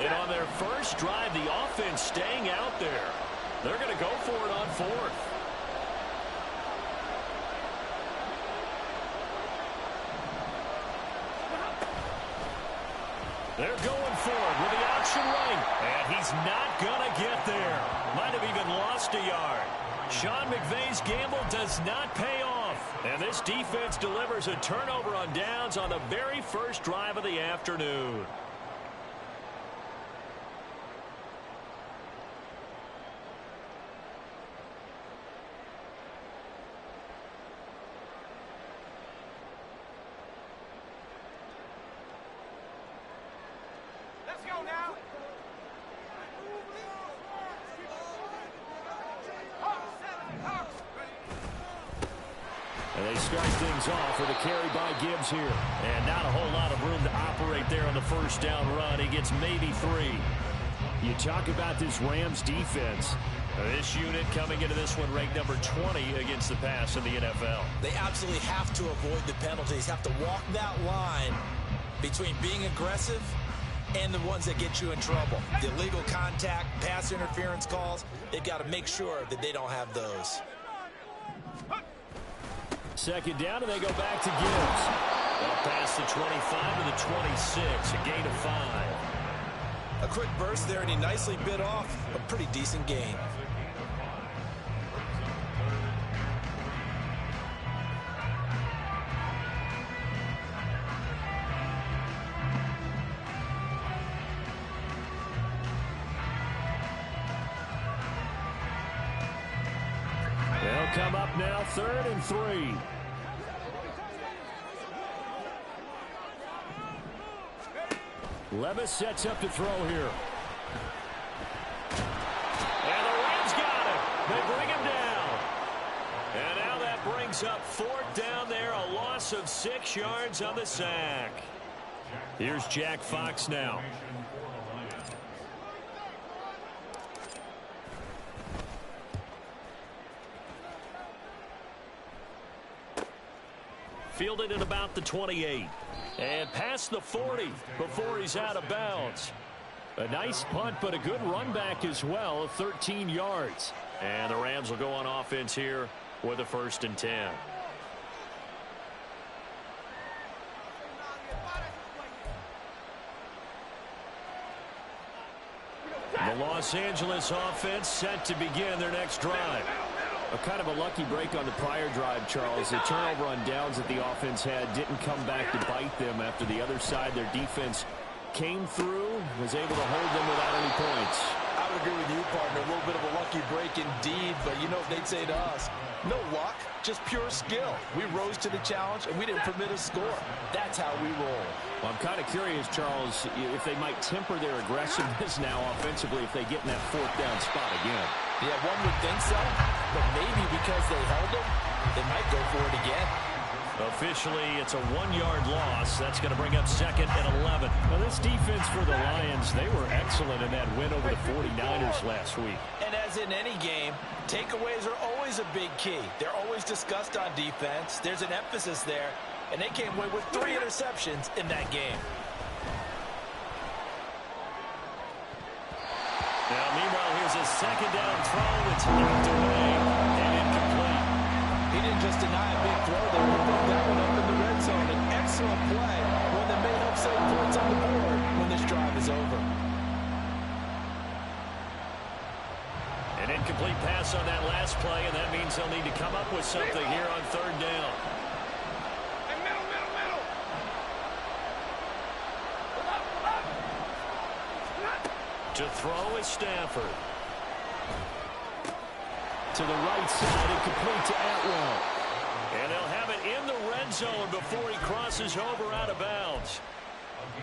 And on their first drive, the offense staying out there. They're going to go for it on fourth. They're going for it with the option right. And he's not going to get there. Might have even lost a yard. Sean McVay's gamble does not pay off. And this defense delivers a turnover on downs on the very first drive of the afternoon. And they start things off with a carry by Gibbs here. And not a whole lot of room to operate there on the first down run. He gets maybe 3. You talk about this Rams defense. This unit coming into this one ranked number 20 against the pass in the NFL. They absolutely have to avoid the penalties, have to walk that line between being aggressive and the ones that get you in trouble. The illegal contact, pass interference calls, they've got to make sure that they don't have those. Second down, and they go back to Gibbs. Well, past the 25 to the 26, a gain of 5. A quick burst there, and he nicely bit off a pretty decent gain. They'll come up now, 3rd and 3. Levis sets up to throw here. And the Rams got him. They bring him down. And now that brings up 4th down there, a loss of 6 yards on the sack. Here's Jack Fox now. Fielded at about the 28. And past the 40 before he's out of bounds. A nice punt, but a good run back as well of 13 yards. And the Rams will go on offense here with a 1st and 10. The Los Angeles offense set to begin their next drive. A kind of a lucky break on the prior drive, Charles. The turnover on downs that the offense had didn't come back to bite them after the other side. Their defense came through, was able to hold them without any points. I would agree with you, partner. A little bit of a lucky break indeed, but you know what they'd say to us? No luck, just pure skill. We rose to the challenge, and we didn't permit a score. That's how we roll. Well, I'm kind of curious, Charles, if they might temper their aggressiveness now offensively if they get in that 4th down spot again. Yeah, one would think so, but maybe because they held them, they might go for it again. Officially, it's a 1-yard loss. That's going to bring up 2nd and 11. Well, this defense for the Lions, they were excellent in that win over the 49ers last week. And as in any game, takeaways are always a big key. They're always discussed on defense. There's an emphasis there, and they came away with 3 interceptions in that game. Now, meanwhile, here's a 2nd down throw that's knocked away and incomplete. He didn't just deny a big throw there. He put that one up in the red zone. An excellent play, one that may help save points on the board when this drive is over. An incomplete pass on that last play, and that means they'll need to come up with something here on 3rd down. To throw is Stafford. To the right side, incomplete to Atwell. And they'll have it in the red zone before he crosses over out of bounds.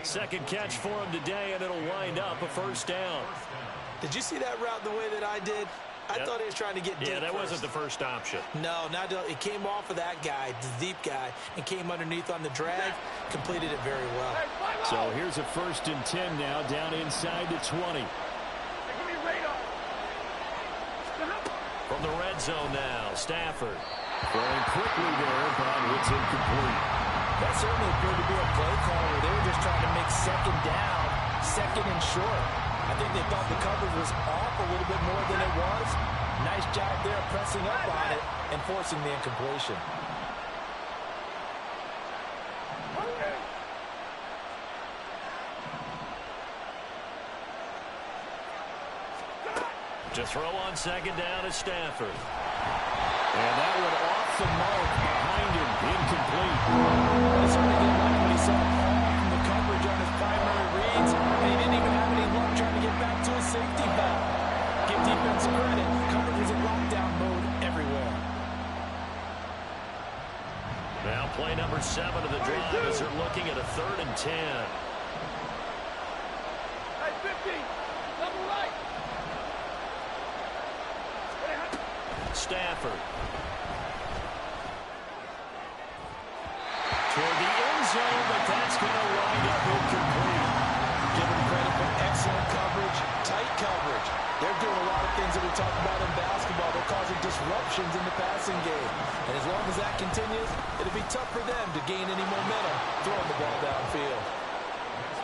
2nd catch for him today, and it'll wind up a 1st down. Did you see that route the way that I did? I thought he was trying to get deep. Yeah, that first. wasn't the first option. No, not it came off of that guy, the deep guy, and came underneath on the drag, completed it very well. So here's a 1st and 10 now, down inside the 20. From the red zone now, Stafford. Throwing quickly there, but it's incomplete. That certainly appeared to be a play call where they were just trying to make 2nd down second and short. I think they thought the coverage was off a little bit more than it was. Nice job there pressing up on it and forcing the incompletion. To throw on second down is Stafford. And that one off the mark behind him, incomplete. It's hard to get lucky when he saw all from the coverage on his primary reads, and he didn't even have any luck trying to get back to his safety valve. Give defense credit. Coverage was in lockdown mode everywhere. Now play number 7 of the drive as they're looking at a 3rd and 10. Hey, 50, double right. Stafford. Toward the end zone, but that's going to wind up incomplete. Give him credit for excellent coverage, tight coverage. They're doing a lot of things that we talk about in basketball. They're causing disruptions in the passing game. And as long as that continues, it'll be tough for them to gain any momentum throwing the ball downfield.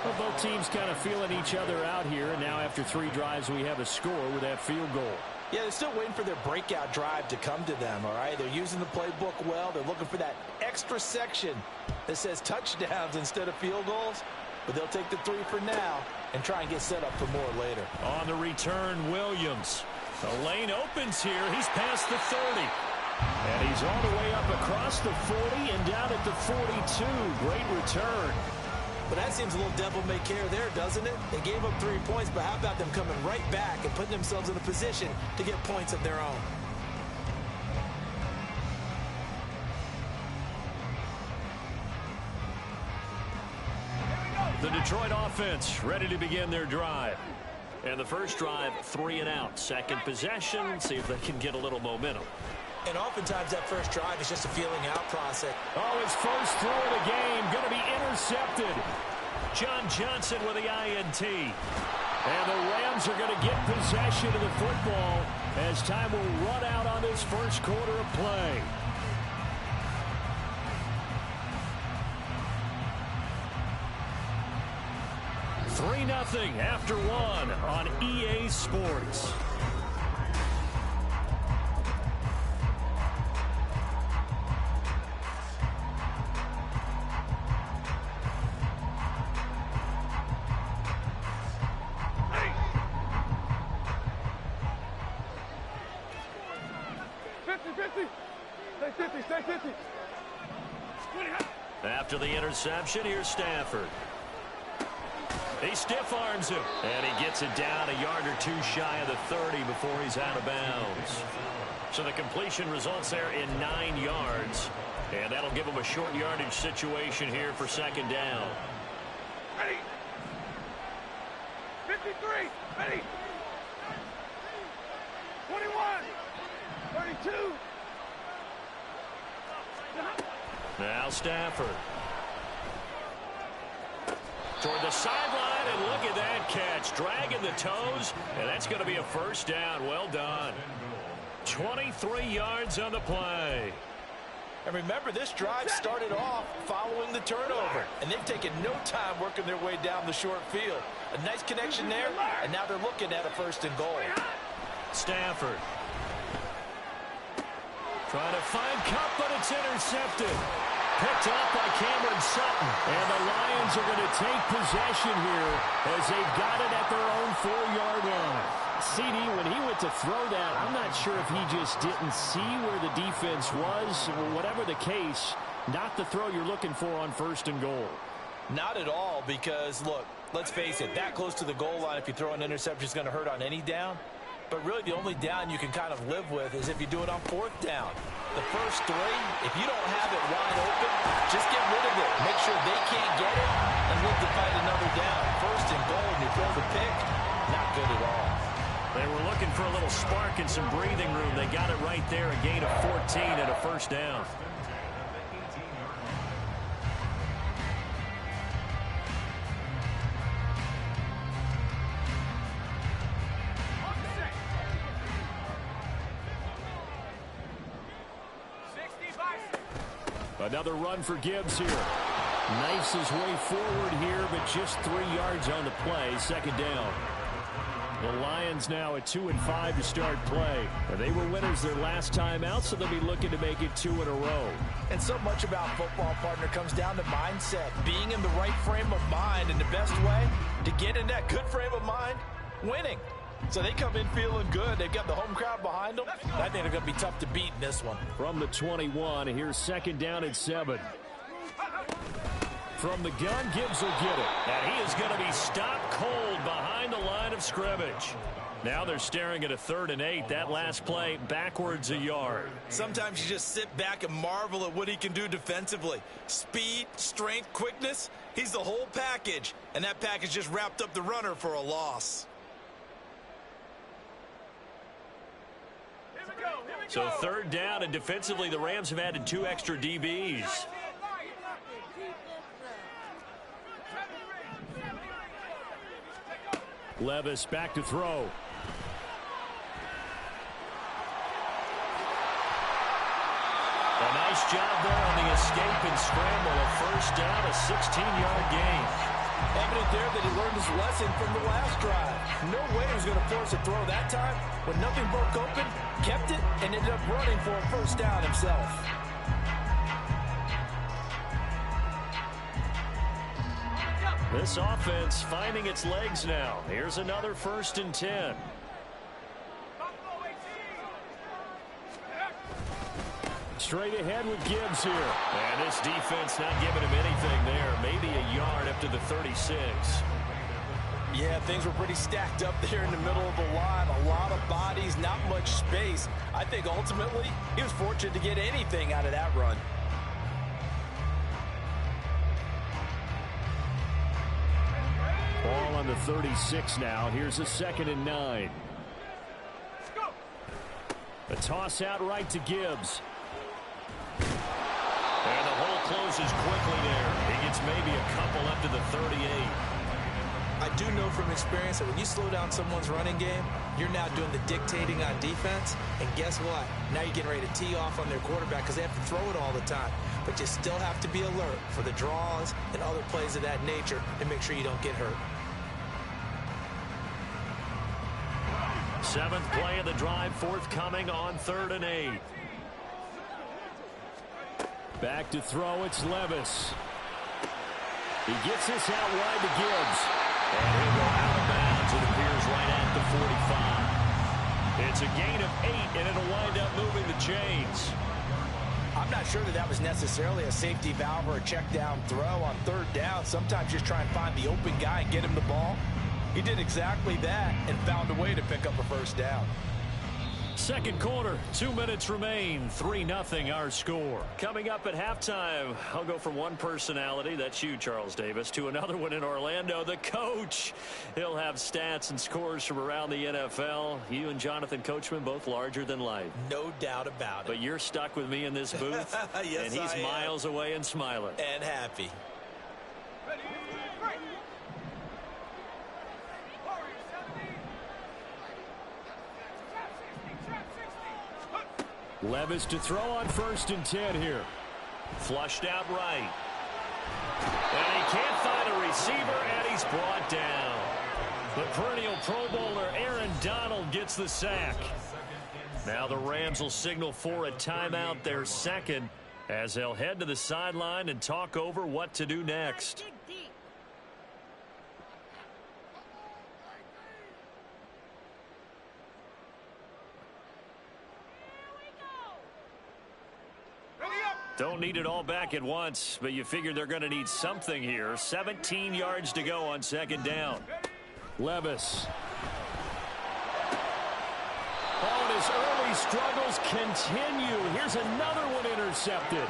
Well, both teams kind of feeling each other out here, and now after 3 drives, we have a score with that field goal. Yeah, they're still waiting for their breakout drive to come to them, all right? They're using the playbook well. They're looking for that extra section that says touchdowns instead of field goals. But they'll take the 3 for now and try and get set up for more later. On the return, Williams. The lane opens here. He's past the 30. And he's all the way up across the 40 and down at the 42. Great return. But that seems a little devil-may-care there, doesn't it? They gave up 3 points, but how about them coming right back and putting themselves in a position to get points of their own? The Detroit offense ready to begin their drive. And the first drive, 3 and out. Second possession, see if they can get a little momentum. And oftentimes that first drive is just a feeling out process. Oh, his first throw of the game going to be intercepted. John Johnson with the INT. And the Rams are going to get possession of the football as time will run out on this first quarter of play. Three 3-0 after 1 on EA Sports. After the interception, here's Stafford. He stiff arms him, and he gets it down a yard or 2 shy of the 30 before he's out of bounds. So the completion results there in 9 yards, and that'll give him a short yardage situation here for second down. Ready. 53. Ready. 21. 32. Now Stafford. Toward the sideline, and look at that catch. Dragging the toes, and that's going to be a first down. Well done. 23 yards on the play. And remember, this drive started off following the turnover, and they've taken no time working their way down the short field. A nice connection there, and now they're looking at a first and goal. Stafford. Trying to find Cup, but it's intercepted. Picked off by Cameron Sutton. And the Lions are going to take possession here as they've got it at their own 4-yard line. CD, when he went to throw that, I'm not sure if he just didn't see where the defense was. Whatever the case, not the throw you're looking for on first and goal. Not at all, because, look, let's face it, that close to the goal line, if you throw an interception, is going to hurt on any down. But really, the only down you can kind of live with is if you do it on 4th down. The first 3, if you don't have it wide open, just get rid of it. Make sure they can't get it and look to fight another down. First and goal, and you throw the pick, not good at all. They were looking for a little spark and some breathing room. They got it right there, a gain of 14 and a first down. Another run for Gibbs here. Knifes his way forward here, but just 3 yards on the play. Second down. The Lions now at 2-5 to start play. They were winners their last time out, so they'll be looking to make it 2 in a row. And so much about football, partner, comes down to mindset. Being in the right frame of mind, and the best way to get in that good frame of mind, winning. So they come in feeling good. They've got the home crowd behind them. I think they're going to be tough to beat in this one. From the 21, here's second down and 7. From the gun, Gibbs will get it. And he is going to be stopped cold behind the line of scrimmage. Now they're staring at a 3rd and 8. That last play backwards a yard. Sometimes you just sit back and marvel at what he can do defensively. Speed, strength, quickness. He's the whole package. And that package just wrapped up the runner for a loss. So 3rd down, and defensively the Rams have added 2 extra DBs. Levis back to throw. A nice job there on the escape and scramble. A first down, a 16-yard gain. Evident there that he learned his lesson from the last drive. No way he was going to force a throw that time. When nothing broke open, kept it, and ended up running for a first down himself. This offense finding its legs now. Here's another 1st and 10. Straight ahead with Gibbs here. And this defense not giving him anything there. Maybe a yard up to the 36. Yeah, things were pretty stacked up there in the middle of the line. A lot of bodies, not much space. I think ultimately he was fortunate to get anything out of that run. Ball on the 36 now. Here's a 2nd and 9. A toss out right to Gibbs. And the hole closes quickly there. He gets maybe a couple up to the 38. I do know from experience that when you slow down someone's running game, you're now doing the dictating on defense. And guess what? Now you're getting ready to tee off on their quarterback because they have to throw it all the time. But you still have to be alert for the draws and other plays of that nature and make sure you don't get hurt. 7th play of the drive, forthcoming on 3rd and 8. Back to throw, it's Levis. He gets this out wide to Gibbs. And he'll go out of bounds. It appears right at the 45. It's a gain of 8, and it'll wind up moving the chains. I'm not sure that was necessarily a safety valve or a check down throw on 3rd down. Sometimes just try and find the open guy and get him the ball. He did exactly that and found a way to pick up a first down. Second quarter, 2 minutes remain, 3-0 our score. Coming up at halftime, I'll go from one personality, that's you, Charles Davis, to another one in Orlando, the coach. He'll have stats and scores from around the NFL. You and Jonathan Coachman, both larger than life. No doubt about it. But you're stuck with me in this booth, yes, and he's miles away and smiling. And happy. Levis to throw on 1st and 10 here. Flushed out right. And he can't find a receiver, and he's brought down. The perennial Pro Bowler Aaron Donald gets the sack. Now the Rams will signal for a timeout, their 2nd, as they'll head to the sideline and talk over what to do next. Don't need it all back at once, but you figure they're going to need something here. 17 yards to go on 2nd down. Levis. Oh, and his early struggles continue. Here's another one intercepted.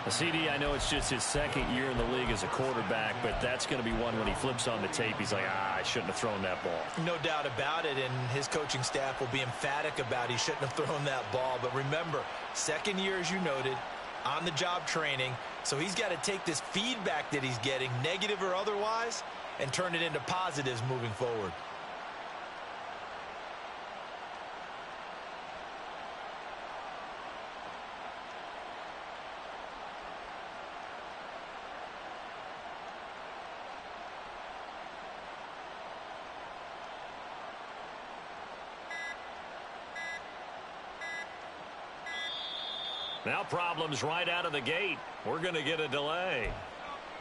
CD, I know it's just his 2nd year in the league as a quarterback, but that's going to be one when he flips on the tape. He's like, I shouldn't have thrown that ball. No doubt about it, and his coaching staff will be emphatic about he shouldn't have thrown that ball. But remember, 2nd year, as you noted, on-the-job training, so he's got to take this feedback that he's getting, negative or otherwise, and turn it into positives moving forward. Now problems right out of the gate. We're going to get a delay.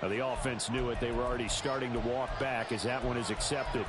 Now, the offense knew it. They were already starting to walk back as that one is accepted.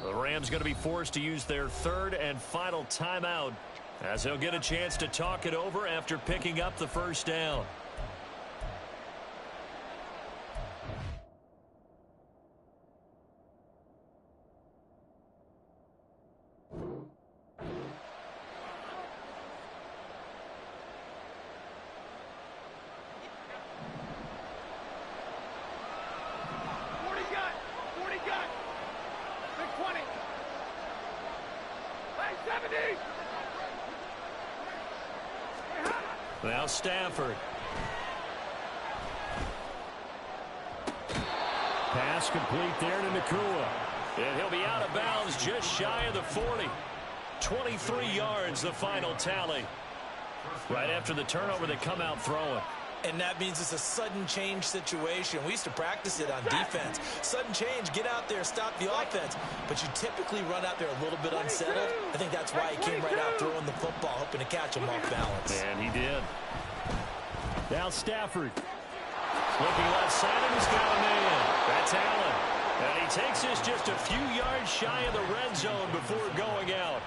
The Rams going to be forced to use their third and final timeout as they'll get a chance to talk it over after picking up the first down. Now Stafford. Pass complete there to Nakua. And he'll be out of bounds just shy of the 40. 23 yards the final tally. Right after the turnover, they come out throwing. And that means it's a sudden change situation. We used to practice it on defense. Sudden change, get out there, stop the offense. But you typically run out there a little bit unsettled. I think that's why he came right out throwing the football, hoping to catch him off balance. And he did. Now Stafford. Looking left side, and he's got a man. That's Allen. And he takes us just a few yards shy of the red zone before going out.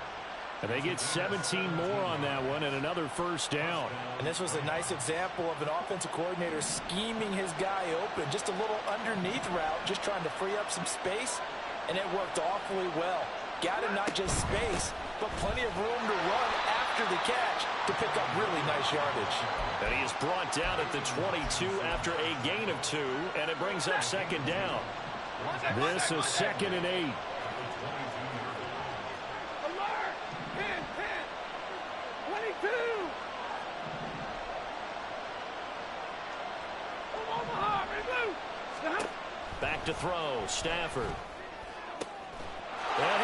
And they get 17 more on that one and another first down. And this was a nice example of an offensive coordinator scheming his guy open. Just a little underneath route, just trying to free up some space. And it worked awfully well. Got him not just space, but plenty of room to run after the catch to pick up really nice yardage. And he is brought down at the 22 after a gain of 2, and it brings up second down. This is 2nd and 8. Back to throw, Stafford. And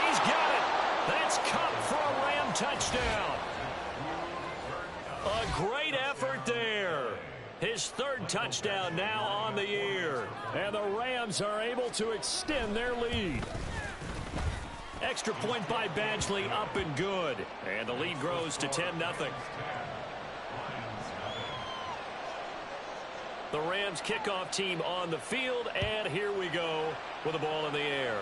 he's got it. That's Cup for a Ram touchdown. A great effort there. His third touchdown now on the year. And the Rams are able to extend their lead. Extra point by Badgley, up and good. And the lead grows to 10-0. The Rams kickoff team on the field, and here we go with the ball in the air.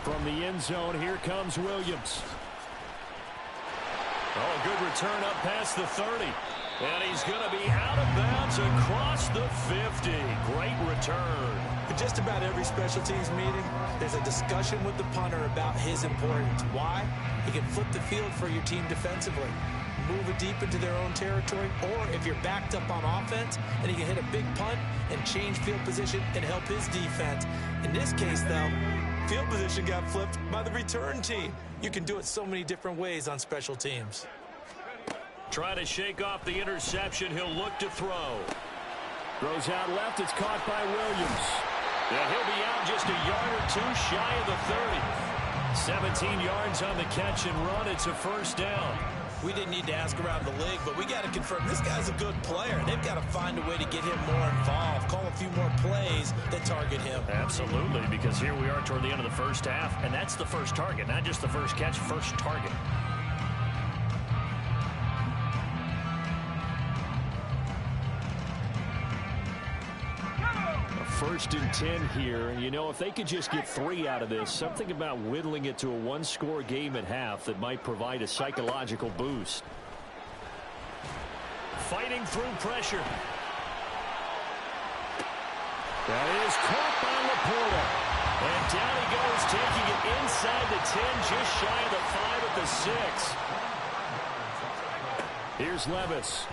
From the end zone, here comes Williams. Oh, good return up past the 30. And he's going to be out of bounds across the 50. Great return. In just about every special teams meeting, there's a discussion with the punter about his importance. Why? He can flip the field for your team defensively, move it deep into their own territory, or if you're backed up on offense, and he can hit a big punt and change field position and help his defense. In this case, though, field position got flipped by the return team. You can do it so many different ways on special teams. Trying to shake off the interception. He'll look to throw. Throws out left. It's caught by Williams. And he'll be out just a yard or two shy of the 30. 17 yards on the catch and run. It's a first down. We didn't need to ask around the league, but we got to confirm this guy's a good player. They've got to find a way to get him more involved, call a few more plays that target him. Absolutely, because here we are toward the end of the first half, and that's the first target, not just the first catch, first target. First and 10 here, and you know, if they could just get 3 out of this, something about whittling it to a one-score game at half that might provide a psychological boost. Fighting through pressure. That is caught by Laporta. And down he goes, taking it inside the 10, just shy of the 5 at the 6. Here's Levis.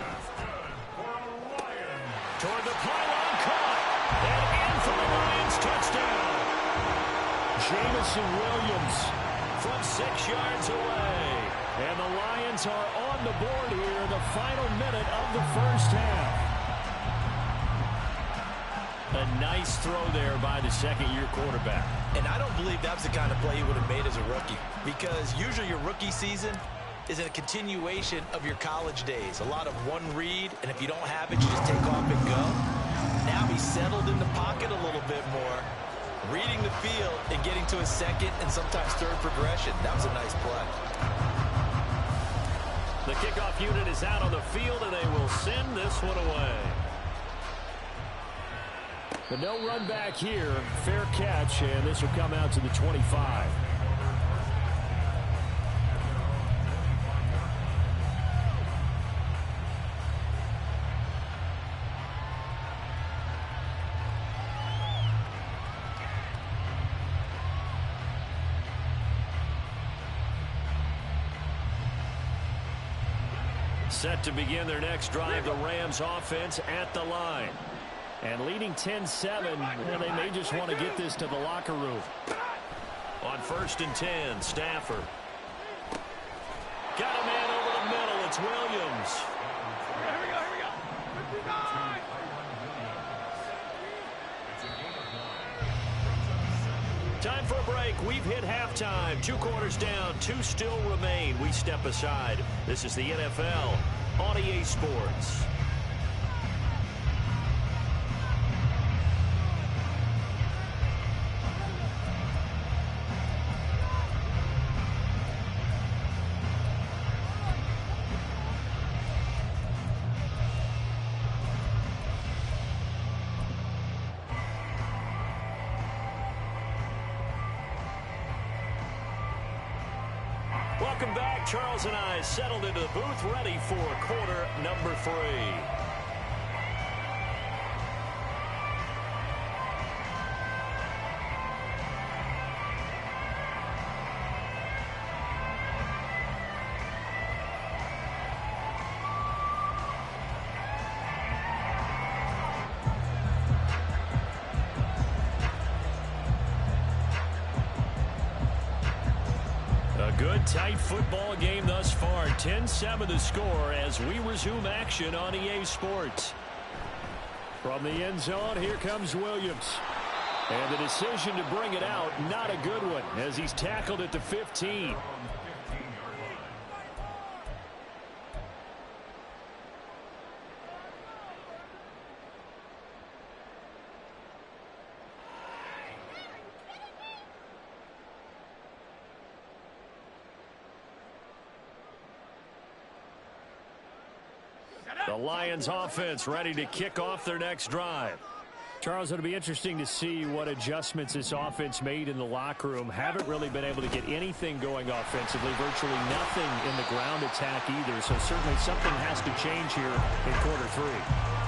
Toward the pylon, caught. And in for the Lions, touchdown. Jamison Williams from 6 yards away. And the Lions are on the board here in the final minute of the first half. A nice throw there by the second-year quarterback. And I don't believe that was the kind of play he would have made as a rookie, because usually your rookie season is a continuation of your college days. A lot of one read, and if you don't have it, you just take off and go. Now he's settled in the pocket a little bit more, reading the field and getting to his second and sometimes third progression. That was a nice play. The kickoff unit is out on the field, and they will send this one away. But no run back here. Fair catch, and this will come out to the 25. Set to begin their next drive, the Rams offense at the line. And leading 10-7, well, they may just want to get this to the locker room. On 1st and 10, Stafford. Got a man over the middle. It's Williams. Here we go. 59. Time for a break. We've hit halftime. 2 quarters down. 2 still remain. We step aside. This is the NFL on EA Sports. Welcome back. Charles and I settled into the booth, ready for quarter number 3. Good, tight football game thus far. 10-7 the score as we resume action on EA Sports. From the end zone, here comes Williams. And the decision to bring it out, not a good one, as he's tackled at the 15. The Lions offense ready to kick off their next drive. Charles, it'll be interesting to see what adjustments this offense made in the locker room. Haven't really been able to get anything going offensively, virtually nothing in the ground attack either. So certainly something has to change here in quarter 3.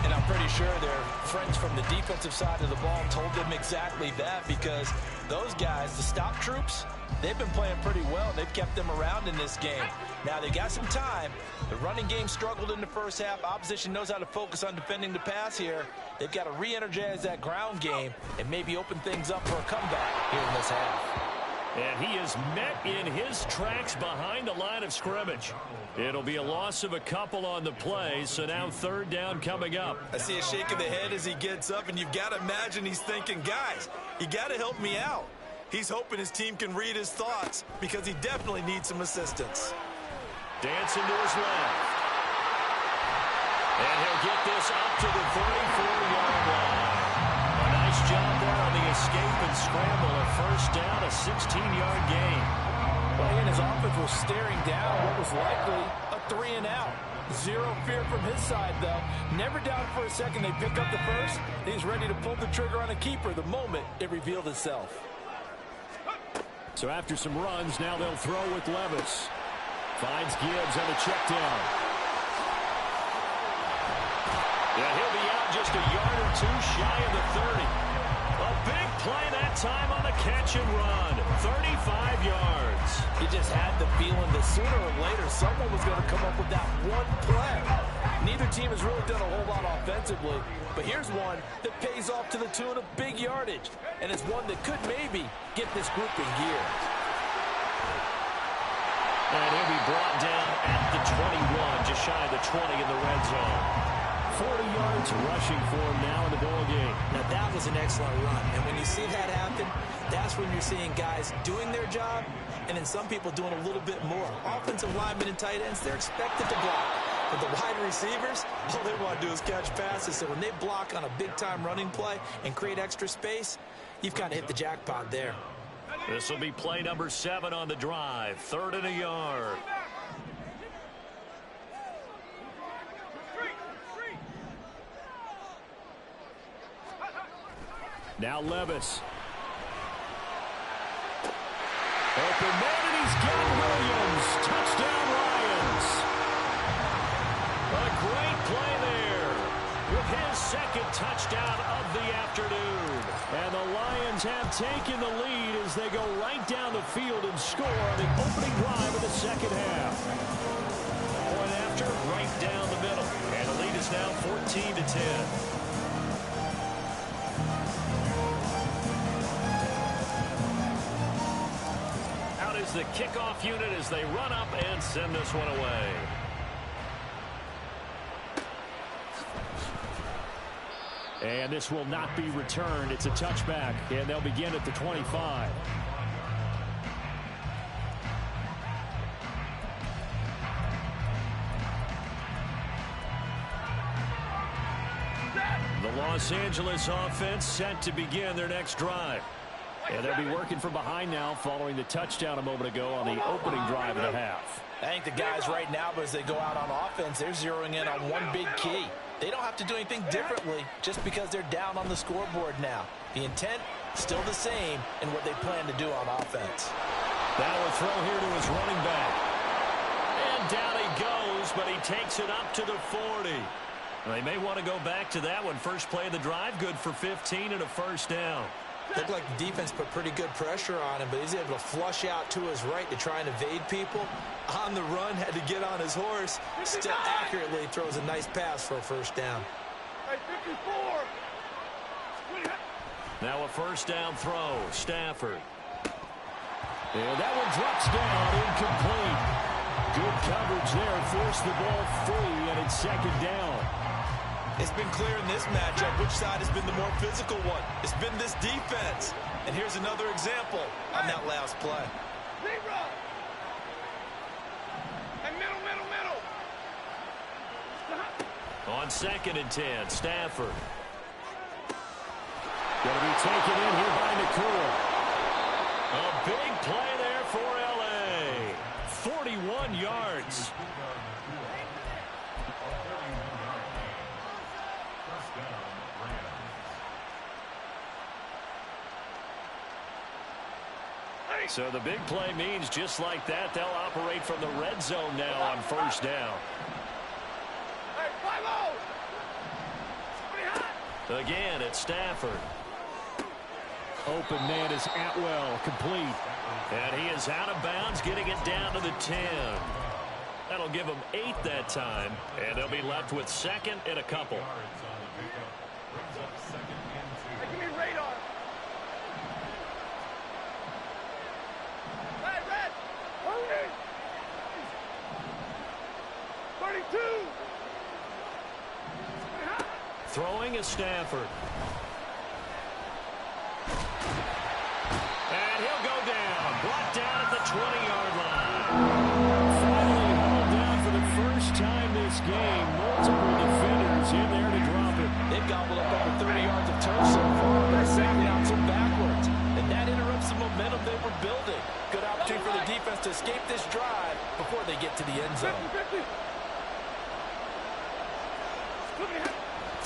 And I'm pretty sure their friends from the defensive side of the ball told them exactly that, because those guys, the stop troops, they've been playing pretty well. They've kept them around in this game. Now, they got some time. The running game struggled in the first half. Opposition knows how to focus on defending the pass here. They've got to re-energize that ground game and maybe open things up for a comeback here in this half. And he is met in his tracks behind the line of scrimmage. It'll be a loss of a couple on the play, so now 3rd down coming up. I see a shake of the head as he gets up, and you've got to imagine he's thinking, guys, you got to help me out. He's hoping his team can read his thoughts, because he definitely needs some assistance. Dancing to his left. And he'll get this up to the 34-yard line. A nice job there on the escape and scramble. A 1st down, a 16-yard gain. Well, and his offense was staring down what was likely a 3-and-out. Zero fear from his side, though. Never doubted for a second they pick up the first. He's ready to pull the trigger on a keeper the moment it revealed itself. So after some runs, now they'll throw with Levis. Finds Gibbs on the check down. Yeah, he'll be out just a yard or 2 shy of the 30. A big play that time on the catch and run. 35 yards. You just had the feeling that sooner or later someone was going to come up with that one play. Neither team has really done a whole lot offensively, but here's one that pays off to the tune of big yardage, and it's one that could maybe get this group in gear. And he'll be brought down at the 21, just shy of the 20 in the red zone. 40 yards rushing for him now in the ball game. Now that was an excellent run. And when you see that happen, that's when you're seeing guys doing their job and then some people doing a little bit more. Offensive linemen and tight ends, they're expected to block. But the wide receivers, all they want to do is catch passes. So when they block on a big-time running play and create extra space, you've kind of hit the jackpot there. This will be play number 7 on the drive. 3rd and a yard. Now Levis. Open man, and he's got Williams. Touchdown, Lions. A great play there with his 2nd touchdown of the afternoon. And the Lions have taken the lead as they go right down the field and score on the opening drive of the 2nd half. Point after, right down the middle. And the lead is now 14-10. Is the kickoff unit as they run up and send this one away. And this will not be returned. It's a touchback, and they'll begin at the 25. The Los Angeles offense set to begin their next drive. And they'll be working from behind now following the touchdown a moment ago on the opening drive of the half. I think the guys right now, as they go out on offense, they're zeroing in on one big key. They don't have to do anything differently just because they're down on the scoreboard now. The intent, still the same in what they plan to do on offense. Now a throw here to his running back. And down he goes, but he takes it up to the 40. They may want to go back to that one. First play of the drive, good for 15 and a first down. Looked like the defense put pretty good pressure on him, but he's able to flush out to his right to try and evade people. On the run, had to get on his horse. Still accurately throws a nice pass for a first down. Now a first down throw. Stafford. And that one drops down, incomplete. Good coverage there. Forced the ball free, and it's 2nd down. It's been clear in this matchup which side has been the more physical one. It's been this defense. And here's another example on that last play. On 2nd and 10, Stafford. Going to be taken in here by Nakua. A big play there for L.A. 41 yards. So the big play means just like that, they'll operate from the red zone now on first down. Again, it's Stafford. Open man is Atwell, complete. And he is out of bounds, getting it down to the 10. That'll give him 8 that time, and they'll be left with 2nd and a couple. Give me radar. Red. 32. Throwing is Stafford. And he'll go down. Brought down at the 20-yard line. Finally hauled down for the first time this game. Multiple defenders in there to drop it. They've gobbled up over 30 yards of turf so far. They're sailing out some backwards. And that interrupts the momentum they were building. Good opportunity for the defense to escape this drive before they get to the end zone. 50.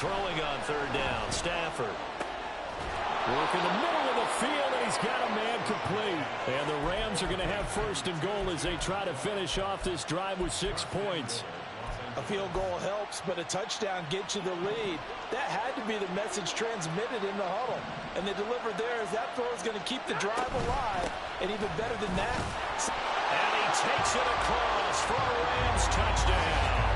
Throwing on 3rd down, Stafford. Work in the middle of the field, and he's got a man complete. And the Rams are going to have 1st and goal as they try to finish off this drive with 6 points. A field goal helps, but a touchdown gets you the lead. That had to be the message transmitted in the huddle. And they delivered there as that throw is going to keep the drive alive. And even better than that. And he takes it across for a Rams touchdown.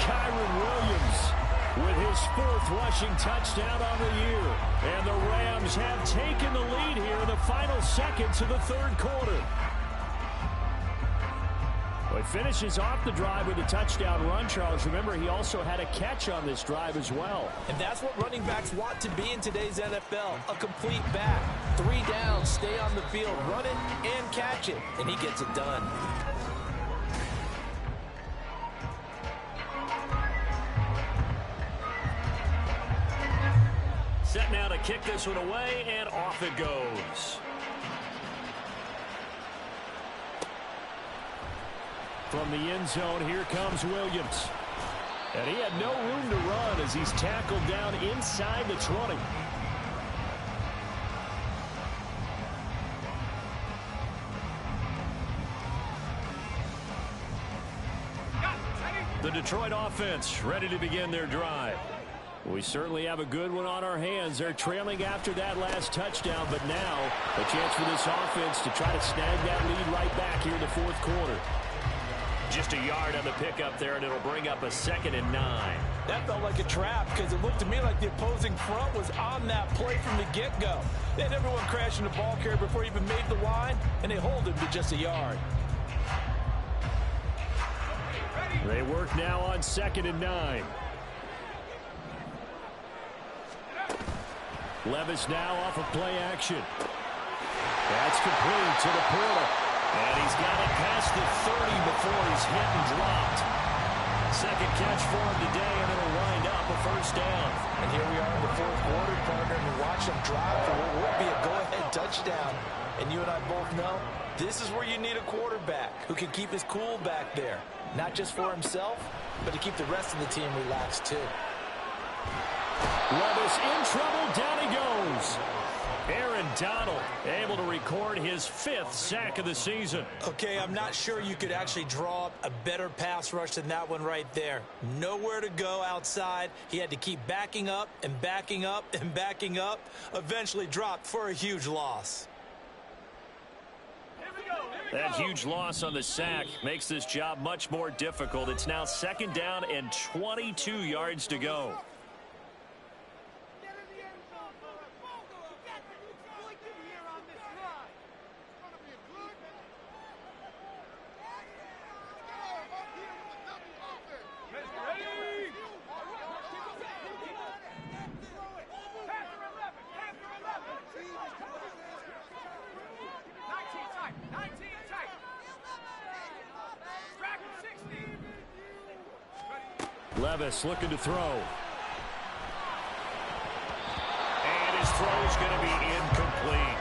Kyron Williams with his 4th rushing touchdown on the year. And the Rams have taken the lead here in the final seconds of the 3rd quarter. finishes off the drive with a touchdown run, Charles. Remember, he also had a catch on this drive as well. And that's what running backs want to be in today's NFL, a complete back. 3 downs, stay on the field, run it, and catch it. And he gets it done. Set now to kick this one away, and off it goes. From the end zone, here comes Williams. And he had no room to run as he's tackled down inside the 20. The Detroit offense ready to begin their drive. We certainly have a good one on our hands. They're trailing after that last touchdown, but now a chance for this offense to try to snag that lead right back here in the fourth quarter. Just a yard on the pickup there, and it'll bring up a 2nd and 9. That felt like a trap because it looked to me like the opposing front was on that play from the get-go. They had everyone crashing the ball carrier before he even made the line, and they hold him to just a yard. They work now on 2nd and 9. Levis now off of play action. That's complete to the Porter. And he's got it past the 30 before he's hit and dropped. Second catch for him today, and it'll wind up a 1st down. And here we are in the fourth quarter, partner, and we watch him drop for what will be a go-ahead touchdown. And you and I both know this is where you need a quarterback who can keep his cool back there. Not just for himself, but to keep the rest of the team relaxed too. Levis in trouble, down he goes. Aaron Donald able to record his 5th sack of the season. Okay, I'm not sure you could actually draw up a better pass rush than that one right there. Nowhere to go outside. He had to keep backing up and backing up and backing up. Eventually dropped for a huge loss. That huge loss on the sack makes this job much more difficult. It's now 2nd down and 22 yards to go. Levis looking to throw. And his throw is going to be incomplete.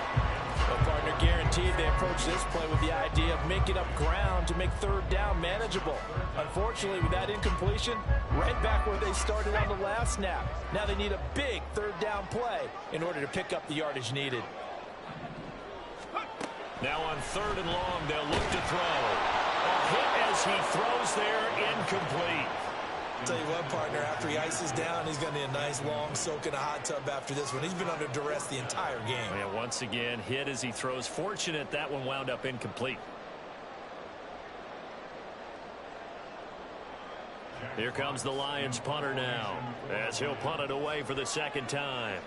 Well, partner, guaranteed they approach this play with the idea of making up ground to make 3rd down manageable. Unfortunately, with that incompletion, right back where they started on the last snap. Now they need a big 3rd down play in order to pick up the yardage needed. Now on 3rd and long, they'll look to throw. A hit as he throws there, incomplete. Tell you what, partner, after he ices down, he's going to need a nice long soak in a hot tub after this one. He's been under duress the entire game. Yeah, once again, hit as he throws. Fortunate that one wound up incomplete. Here comes the Lions punter now, as he'll punt it away for the 2nd time.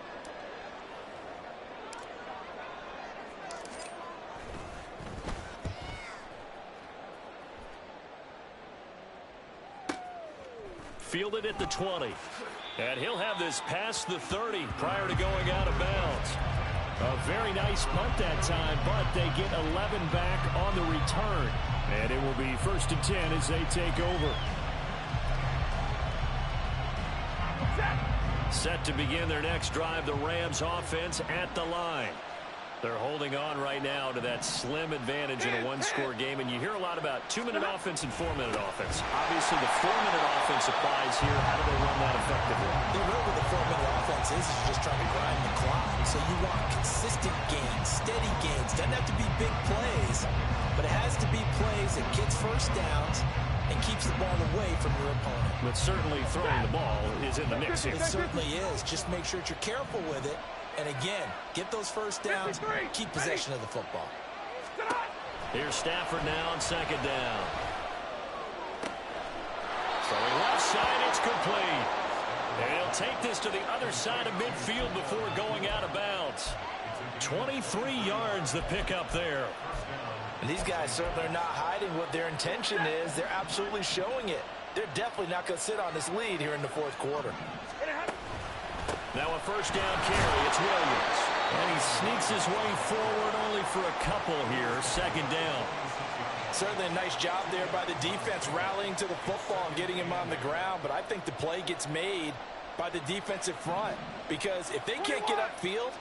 Fielded at the 20. And he'll have this past the 30 prior to going out of bounds. A very nice punt that time, but they get 11 back on the return. And it will be 1st and 10 as they take over. Set to begin their next drive, the Rams offense at the line. They're holding on right now to that slim advantage in a 1-score game, and you hear a lot about 2-minute offense and 4-minute offense. Obviously, the 4-minute offense applies here. How do they run that effectively? The real with the 4-minute offense is you're just trying to grind the clock. So you want consistent gains, steady gains. Doesn't have to be big plays, but it has to be plays that gets 1st downs and keeps the ball away from your opponent. But certainly throwing the ball is in the mix here. It certainly is. Just make sure that you're careful with it. And again, get those 1st downs, keep possession of the football. Here's Stafford now on 2nd down. Throwing left side, it's complete. And he'll take this to the other side of midfield before going out of bounds. 23 yards the pickup there. And these guys certainly are not hiding what their intention is. They're absolutely showing it. They're definitely not going to sit on this lead here in the fourth quarter. Now a first down carry. It's Williams. And he sneaks his way forward only for a couple here. Second down. Certainly a nice job there by the defense rallying to the football and getting him on the ground. But I think the play gets made by the defensive front. Because if they can't get upfield,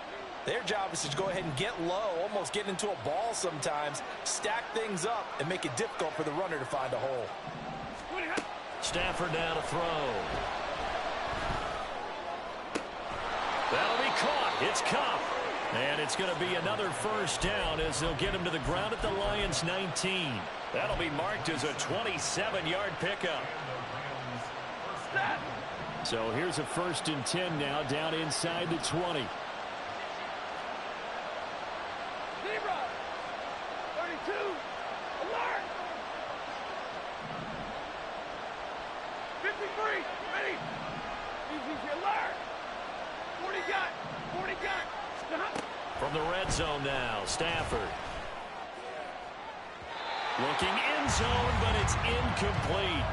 their job is to go ahead and get low, almost get into a ball sometimes, stack things up, and make it difficult for the runner to find a hole. Stafford down to throw. That'll be caught. It's Cup. And it's going to be another first down as they'll get him to the ground at the Lions' 19. That'll be marked as a 27-yard pickup. So here's a 1st and 10 now down inside the 20. 32. Alert. 53. Ready. Easy. Alert. 40 got. 40 got. From the red zone now, Stafford. Looking in zone, but it's incomplete.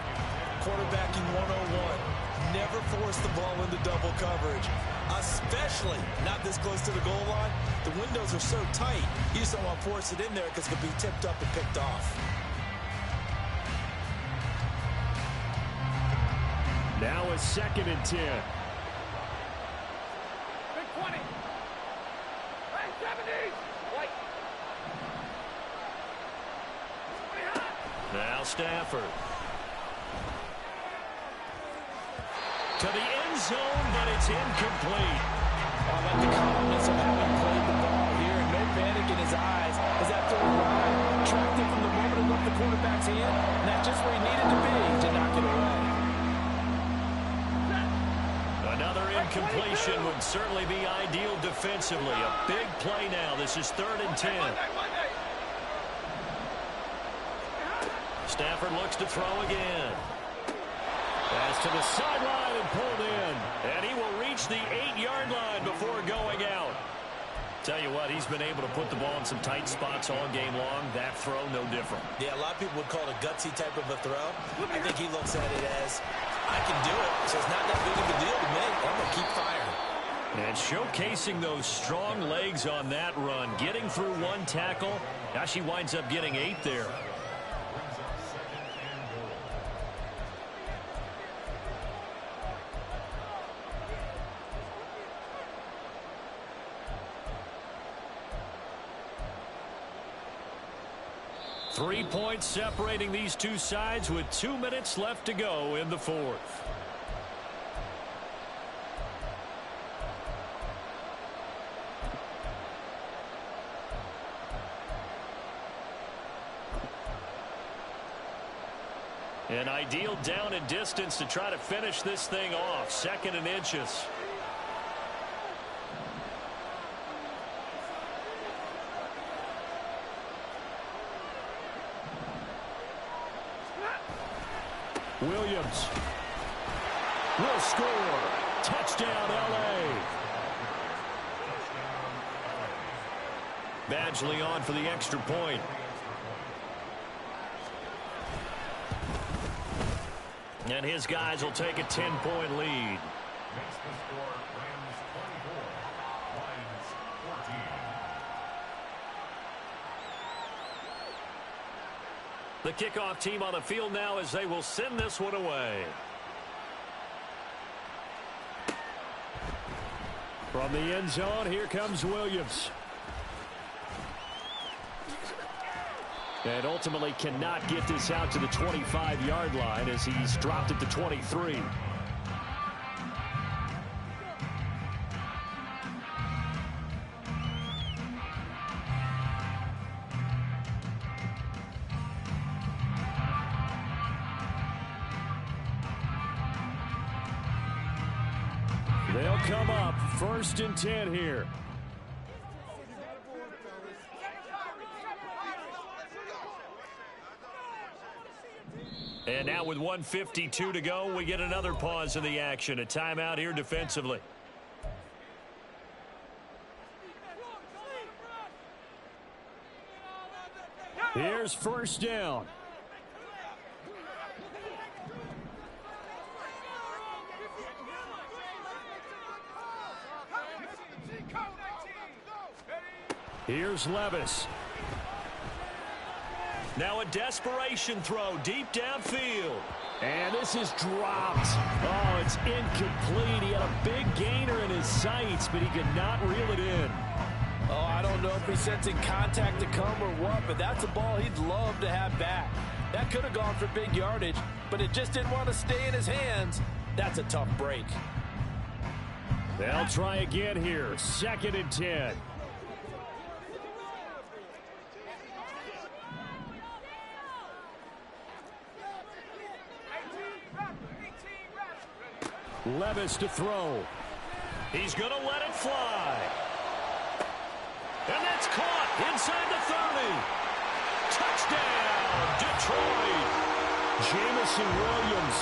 Quarterbacking 101. Never force the ball into double coverage, especially not this close to the goal line. The windows are so tight, you just don't want to force it in there because it could be tipped up and picked off. Now a 2nd and 10. Big 20. Hey, 70. White. Now Stafford. To the end zone, but it's incomplete. I like the calmness of having played the ball here and no panic in his eyes as that third ride tracked it from the moment it left the quarterback's hand, and that's just where he needed to be to knock it away. Another incompletion would certainly be ideal defensively. A big play now. This is 3rd and 10. Stafford looks to throw again. Pass to the sideline and pulled in. And he will reach the 8-yard line before going out. Tell you what, he's been able to put the ball in some tight spots all game long. That throw, no different. Yeah, a lot of people would call it a gutsy type of a throw. I think he looks at it as, I can do it, so it's not that big of a deal to me. I'm going to keep firing. And showcasing those strong legs on that run. Getting through one tackle. Now she winds up getting 8 there. Three points separating these two sides with 2 minutes left to go in the 4th. An ideal down and distance to try to finish this thing off. 2nd and inches. Williams will score. Touchdown, L.A. Badgley on for the extra point. And his guys will take a 10-point lead. The kickoff team on the field now as they will send this one away. From the end zone, here comes Williams. And ultimately cannot get this out to the 25-yard line as he's dropped at the 23. They'll come up 1st and 10 here. And now with 1:52 to go, we get another pause in the action. A timeout here defensively. Here's first down. Here's Levis. Now a desperation throw deep downfield. And this is dropped. Oh, it's incomplete. He had a big gainer in his sights, but he could not reel it in. Oh, I don't know if he's sensing contact to come or what, but that's a ball he'd love to have back. That could have gone for big yardage, but it just didn't want to stay in his hands. That's a tough break. They'll try again here. 2nd and 10. Levis to throw. He's going to let it fly. And that's caught inside the 30. Touchdown, Detroit. Jamison Williams,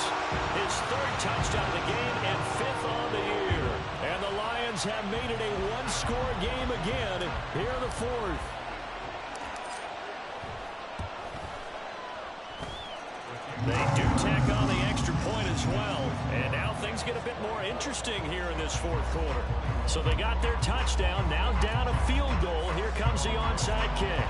his 3rd touchdown of the game and 5th on the year. And the Lions have made it a one-score game again here in the 4th. They do tack on the extra point as well. And now things get a bit more interesting here in this 4th quarter. So they got their touchdown, now down a field goal. Here comes the onside kick.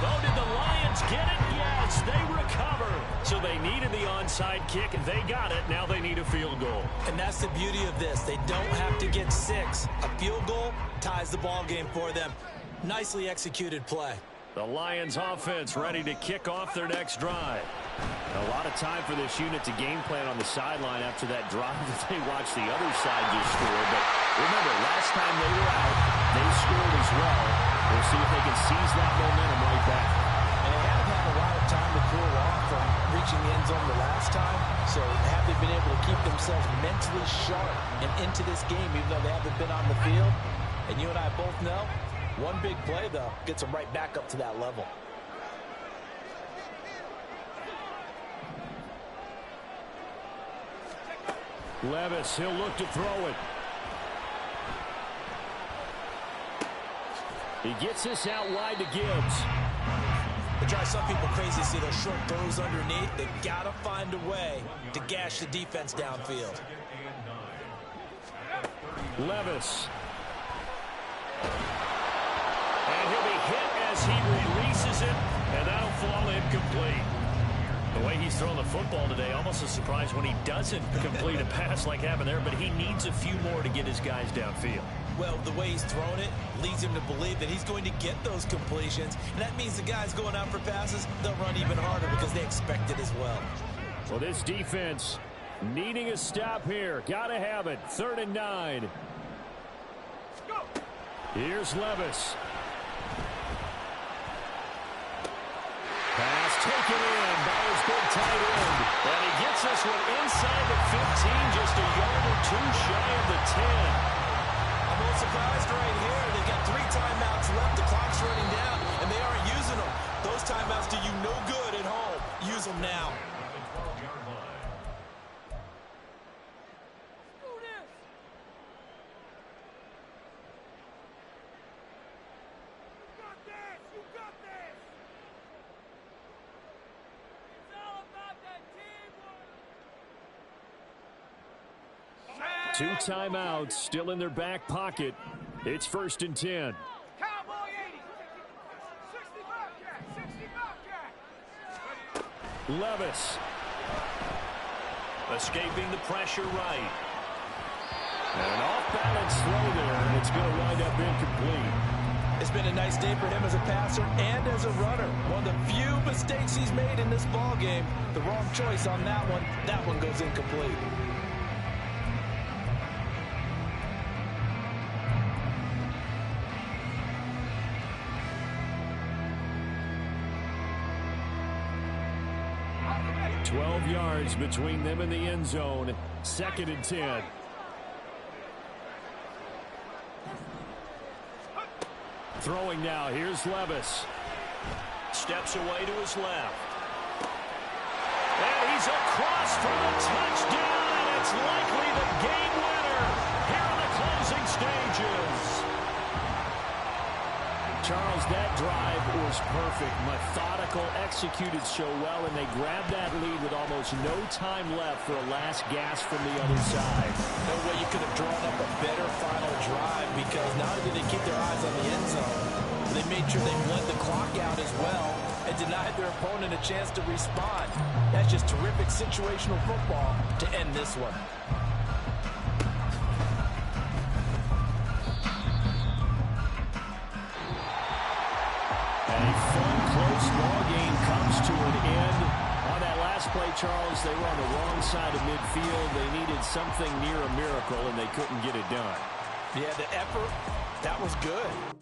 Oh, did the Lions get it? Yes, they recover. So they needed the onside kick. They got it. Now they need a field goal. And that's the beauty of this. They don't have to get 6. A field goal ties the ball game for them. Nicely executed play. The Lions offense ready to kick off their next drive. A lot of time for this unit to game plan on the sideline after that drive that they watched the other side just score. But remember, last time they were out, they scored as well. We'll see if they can seize that momentum right back. And they haven't had a lot of time to cool off from reaching the end zone the last time. So have they been able to keep themselves mentally sharp and into this game even though they haven't been on the field? And you and I both know, one big play, though, gets them right back up to that level. Levis, he'll look to throw it. He gets this out wide to Gibbs. It drives some people crazy to see those short throws underneath. They've got to find a way to gash the defense downfield. Levis. And he'll be hit as he releases it, and that'll fall incomplete. The way he's throwing the football today, almost a surprise when he doesn't complete a pass like happened there, but he needs a few more to get his guys downfield. Well, the way he's thrown it leads him to believe that he's going to get those completions, and that means the guys going out for passes, they'll run even harder because they expect it as well. Well, this defense needing a stop here. Got to have it. 3rd and 9. Here's Levis. Pass taken in by his big tight end. And he gets this one inside the 15, just a yard or 2 shy of the 10. I'm a little surprised right here. They've got 3 timeouts left. The clock's running down, and they aren't using them. Those timeouts do you no good at home. Use them now. Two timeouts still in their back pocket. It's 1st and 10. Cowboy 80. 65 cat. Levis. Escaping the pressure right. And an off-balance throw there, and it's going to wind up incomplete. It's been a nice day for him as a passer and as a runner. One of the few mistakes he's made in this ball game. The wrong choice on that one. That one goes incomplete. Yards between them and the end zone. 2nd and 10. Throwing now. Here's Levis. Steps away to his left. And he's across for the touchdown, and it's likely the game winner here in the closing stages. drive was perfect. Methodical, executed so well, and they grabbed that lead with almost no time left for a last gasp from the other side. No way you could have drawn up a better final drive, because not only did they keep their eyes on the end zone, they made sure they bled the clock out as well and denied their opponent a chance to respond. That's just terrific situational football to end this one. A fun, close ball game comes to an end. On that last play, Charles, they were on the wrong side of midfield. They needed something near a miracle, and they couldn't get it done. Yeah, the effort, that was good.